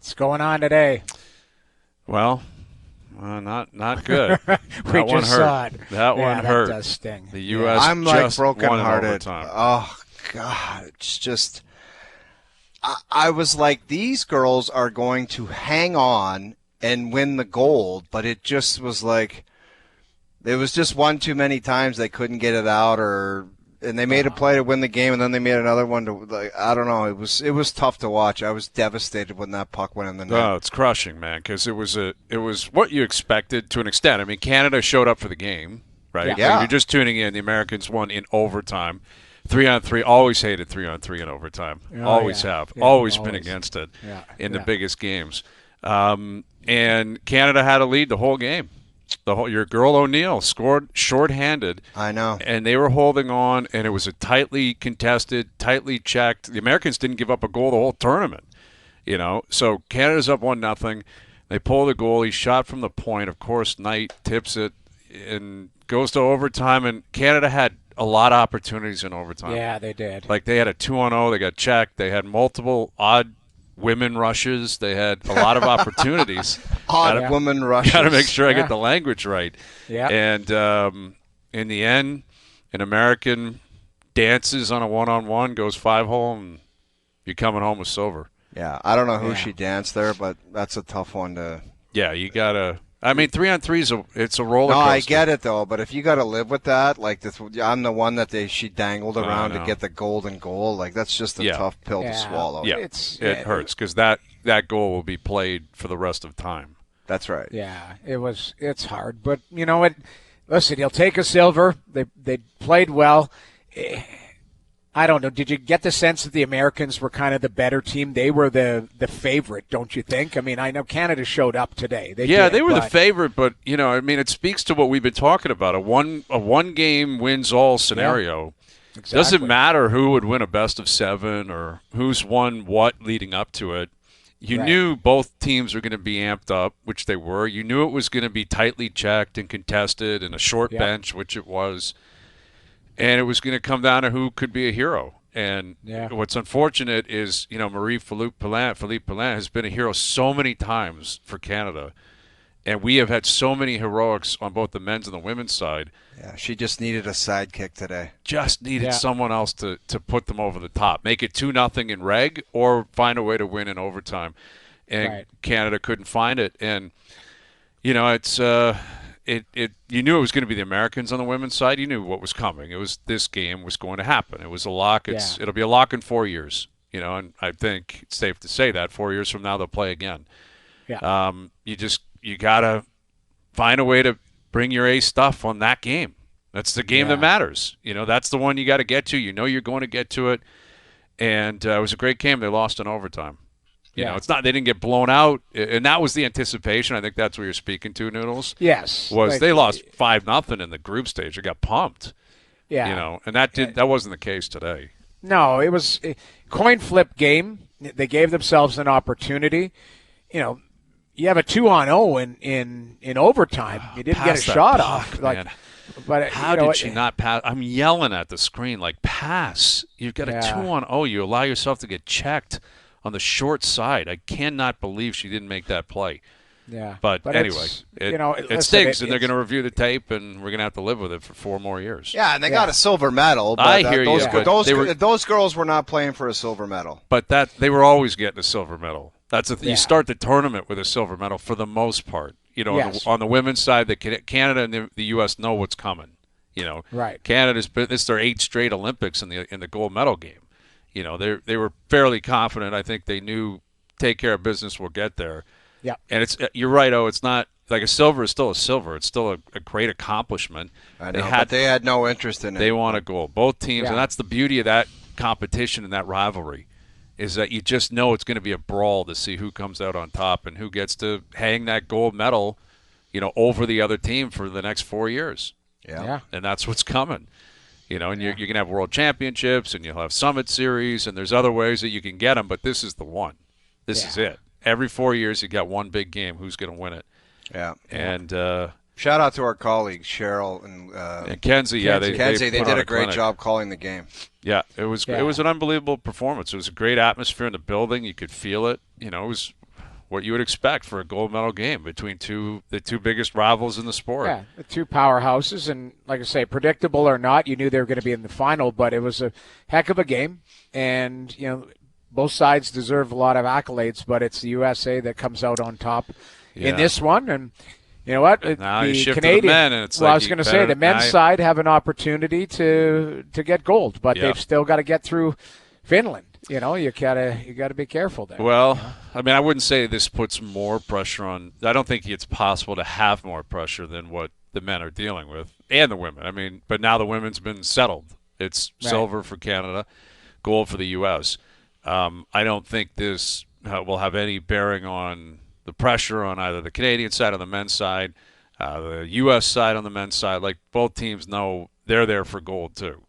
What's going on today? Well, not good. We That one just hurt. saw it. That one hurt. That does sting. The U.S. I'm like just won in brokenhearted. overtime. Oh God, it's just. I was like, these girls are going to hang on and win the gold, but it just was like, it was just one too many times they couldn't get it out, and they made a play to win the game, and then they made another one to, like, I don't know. It was tough to watch. I was devastated when that puck went in the net. No, it's crushing, man, because it was what you expected to an extent. I mean, Canada showed up for the game, right? Yeah. When you're just tuning in, the Americans won in overtime. 3-on-3, always hated 3-on-3 in overtime. Always have. Always been against it in the biggest games. And Canada had a lead the whole game. Your girl O'Neill scored shorthanded. I know. And they were holding on, and it was a tightly contested, tightly checked. The Americans didn't give up a goal the whole tournament. So Canada's up 1-0. They pull the goal. He shot from the point. Of course, Knight tips it and goes to overtime, and Canada had a lot of opportunities in overtime. Yeah, they did. Like, they had a 2-on-0. They got checked. They had multiple odd women rushes. They had a lot of opportunities. Woman rushes. Got to make sure I get the language right. Yeah. And in the end, an American dances on a 1-on-1, goes 5-hole, and you're coming home with silver. Yeah, I don't know who she danced there, but that's a tough one to. Yeah, you got to. I mean, 3-on-3 it's a roller coaster. No, I get it though, but if you got to live with that, like this, I'm the one that she dangled around to get the golden goal. Like, that's just a tough pill to swallow. Yeah, it hurts because that goal will be played for the rest of time. That's right. Yeah, it's hard, but you know what? Listen, he'll take a silver. They played well. I don't know. Did you get the sense that the Americans were kind of the better team? They were the favorite, don't you think? I mean, I know Canada showed up today. They were the favorite, but I mean, it speaks to what we've been talking about. A one game wins all scenario. Yeah, exactly. Doesn't matter who would win a best of 7 or who's won what leading up to it. You knew both teams were going to be amped up, which they were. You knew it was going to be tightly checked and contested and a short bench, which it was. And it was going to come down to who could be a hero. And what's unfortunate is, Marie-Philippe Poulin has been a hero so many times for Canada. And we have had so many heroics on both the men's and the women's side. Yeah, she just needed a sidekick today. Just needed someone else to put them over the top. Make it 2-0 in reg or find a way to win in overtime. And Canada couldn't find it. And, it's... you knew it was going to be the Americans on the women's side. You knew what was coming. It was this game was going to happen. It was a lock. It'll be a lock in 4 years. And I think it's safe to say that 4 years from now they'll play again. Yeah. You gotta find a way to bring your A stuff on that game. That's the game that matters. That's the one you got to get to. You're going to get to it. And it was a great game. They lost in overtime. It's not they didn't get blown out, and that was the anticipation. I think that's what you're speaking to, Noodles. Yes, they lost 5-0 in the group stage. They got pumped. Yeah, and that wasn't the case today. No, it was a coin flip game. They gave themselves an opportunity. You have a 2-on-0 in overtime. You didn't get a shot off. Man. But how did she not pass? I'm yelling at the screen like, pass. You've got a 2-on-0. You allow yourself to get checked on the short side. I cannot believe she didn't make that play. Yeah. But anyway, it stinks, and they're going to review the tape, and we're going to have to live with it for 4 more years. Yeah, and they got a silver medal. But I hear you. But those girls were not playing for a silver medal. But they were always getting a silver medal. That's you start the tournament with a silver medal for the most part. On the women's side, Canada and the U.S. know what's coming. Right. Canada's it's their 8th straight Olympics in the gold medal game. They were fairly confident. I think they knew take care of business, we'll get there. Yeah. And you're right, it's not like a silver is still a silver. It's still a great accomplishment. I know, but they had no interest in it. They want a goal. Both teams, and that's the beauty of that competition and that rivalry, is that you just know it's going to be a brawl to see who comes out on top and who gets to hang that gold medal, over the other team for the next 4 years. Yeah. And that's what's coming. And you're going to have world championships, and you'll have summit series, and there's other ways that you can get them, but this is the one. This is it. Every 4 years, you got one big game. Who's going to win it? Yeah. And shout out to our colleagues, Cheryl and Kenzie. Yeah, they did a great job calling the game. Yeah, it was an unbelievable performance. It was a great atmosphere in the building. You could feel it. It was what you would expect for a gold medal game between the two biggest rivals in the sport. Yeah, the two powerhouses, and like I say, predictable or not, you knew they were going to be in the final, but it was a heck of a game, and both sides deserve a lot of accolades, but it's the USA that comes out on top in this one, and you know what? Now the you shift Canadian, to the men, and it's well, like I was going to say the men's side have an opportunity to get gold, but they've still got to get through Finland. You gotta be careful there. Well, I mean, I wouldn't say this puts more pressure on. I don't think it's possible to have more pressure than what the men are dealing with, and the women. I mean, but now the women's been settled. It's silver for Canada, gold for the U.S. I don't think this will have any bearing on the pressure on either the Canadian side or the men's side, the U.S. side on the men's side. Like, both teams know they're there for gold too.